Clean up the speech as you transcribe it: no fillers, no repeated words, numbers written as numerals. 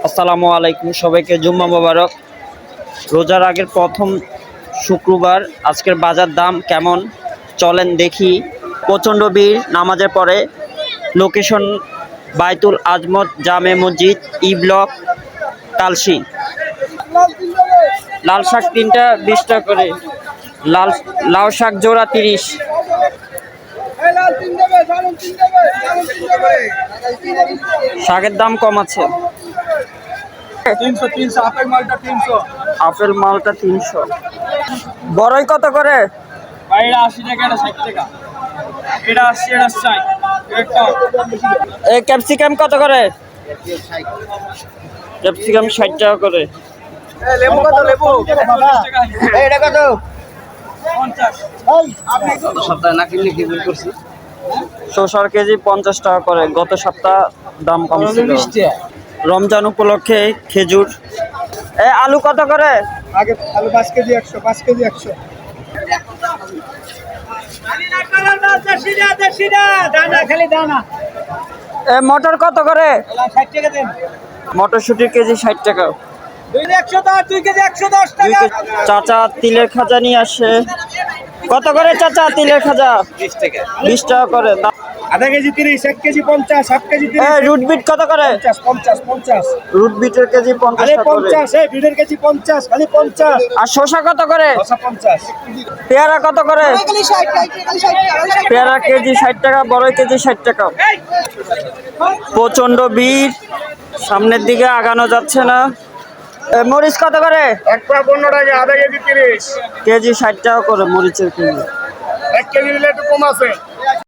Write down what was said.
আসসালামু আলাইকুম, সবাইকে জুম্মা মোবারক। রোজার আগের প্রথম শুক্রবার, আজকের বাজার দাম কেমন চলেন দেখি। প্রচণ্ড ভিড় নামাজের পরে। লোকেশন বাইতুল আজমত জামে মসজিদ, ই ব্লক, কালশি। লাল শাক 3টা 20 টাকা করে, লাউ শাক জোড়া 30। শাকের দাম কম আছে। 300 আপেল মালটা 300। আপেল মালটা 300। বড়ই কত করে? ভাই এটা 80 টাকা, এটা 60 টাকা, এটা 80, এটা 60, এটা এই ক্যাপসিকাম কত করে? ক্যাপসিকাম 60 টাকা করে। লেবু কত? লেবু 40 টাকা। এটা কত? 50। আপনি গত সপ্তাহে না কিনলে কি ভুল করছি? শসার কেজি 50 টাকা করে। গত সপ্তাহ দাম কম ছিল। রমজান উপলক্ষে খেজুর। আলু কত করে? আগে আলু 5 কেজি 100, 5 কেজি 100। খালি দানা। মটর কত করে? 60 টাকা দেন। মটরশুটির কেজি 60 টাকা। 2 কেজি 110 টাকা। চাচা তিলের খাজা নিয়ে আসে। কত করে চাচা তিলের খাজা? 20 টাকা। 20 টাকা করে। আধা KG 30, 1 KG 50, 1/2 KG 30। Root beet কত করে? 50। রুট বিটের কেজি 50 টাকা করে। 50, বিটের কেজি 50, খালি 50। আর শসা কত করে? 50। পেয়ারা কত করে? পেয়ারা কেজি 60 টাকা, বড়ই কেজি 60 টাকা। প্রচন্ড ভিড়, সামনের দিকে আগানো যাচ্ছে না। মরিচ কত করে? 15 টাকা, আধা কেজি 30। কেজি 60 টাকা করে মরিচের কেজি। 1 কেজি নিলে একটু কম আছে।